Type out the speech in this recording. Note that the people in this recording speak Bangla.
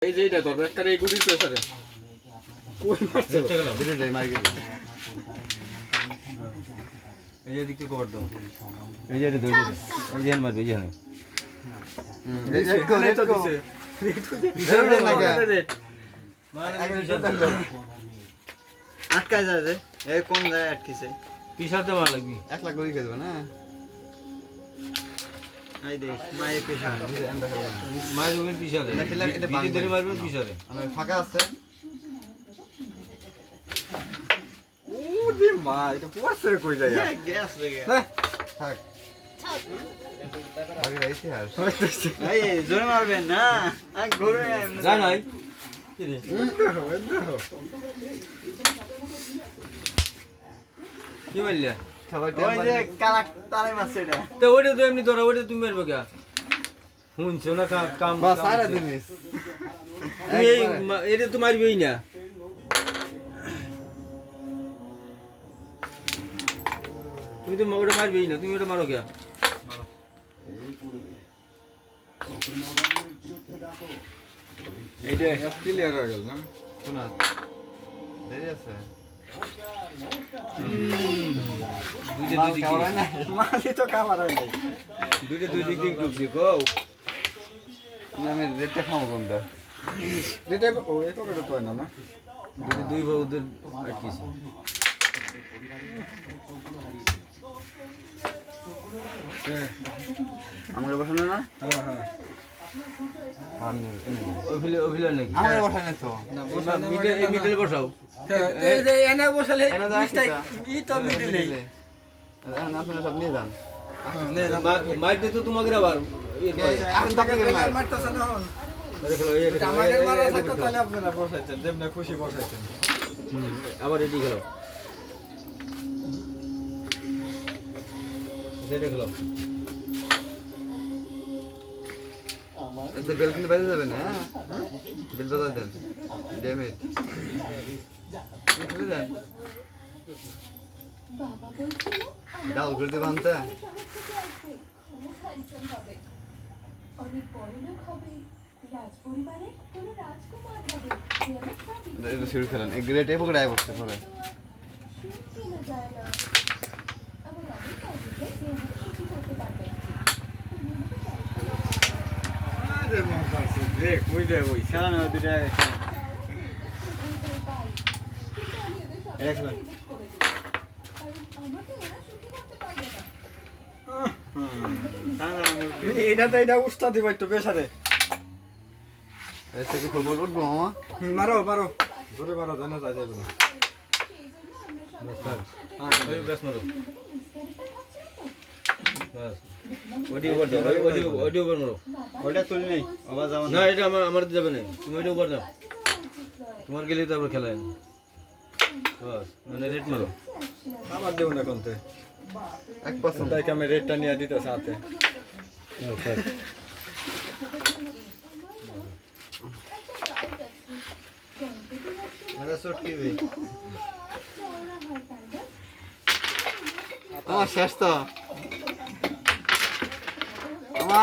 এই যে এটা তোর একটা এই গুড়ি তো স্যার কই মারছে গেল বিরুদ্ধে মার গেল এই যে দিকে কভার দাও এই যে ধরে দে এই যে মারবে এই যে রেট তো দিছে ধরে লাগা আটকা যায় রে এই কোন যায় আটকিছে পিছাতে মার লাগবি 1 লাখ করে দেব না আই দেখ মায়ের পিছা মায়ের ওপর পিছাতে দেখলা এটা বাং ধরে মারবে পিছাতে আমি ফাঁকা আছে ওরে মা এটা পড়ছে কই যায় গ্যাস লাগে থাক আগে রাইছে আর এই জোরে মারবেন না আর ঘুরে যা নাই কি রে কি বললা ওই যে কালা তারে মারছে এটা তো ওটা তো এমনি ধরা ওটা তুমি মারবে কে শুনছো না কাম বাস সারা জিনিস তুমি এই এটা তো মারবেই না তুমি তো ওটা মারবেই না তুমি ওটা মারো কে এইটা ক্লিয়ার হয়ে গেল না শোনা দেরি আছে দুইটা দুই দিক মালি তো কামার হয় নাই দুইটা দুই দিক দিক ঢুকছি গো আমি রেটটা খাবো কোনটা এটা ও এত করে তো না না দুই দুই বউদের আটকিছে আমাকে বসানো না হ্যাঁ হ্যাঁ ওভিলে নাকি আমাকে বসানো তো না মিডলে বসাও এই যে এনে বসালে ই তো মিডলে না আপনারা সব নিয়ে যান মাইতে তো তোমাকে আবার এখন তাকে মারতেছ না দেখো এই আমাদের মারা থাকতো তাহলে আপনারা বসাইতেন যেমন খুশি বসাইতেন আবার রেডি খেলো রেডি খেলো এটা বেল কিন্তু বেজে যাবে না বেল বাজা দেন ড্যামেজ বুঝলে দেন ডাল করে দেব আনতে এটা শুরু করেন এক গ্রেট এ পকড়ায় বসতে পরে দেখ ওই দেখ ওই খেলা না দুটা একলা এটা তো এটা উস্তাদ দিবা একটু বেসারে এসে কি ফুটবল উঠবো মামা মারো মারো জোরে মারো জানা যায় যাবে না হ্যাঁ বেশ মারো বাস ওডি ওভার দাও ওডি ওভার মারো ওটা তুলি নাই আবার যাও না এটা আমার যাবে না তুমি ওটা ওভার দাও তোমার গেলে তো আবার খেলায় বাস মানে রেট মারো আমার দেব না কোনতে 1% তাই আমি রেটটা নিয়ে দিতে সাথে ওকে মেরা শট কি ভাই শেষ তো আমা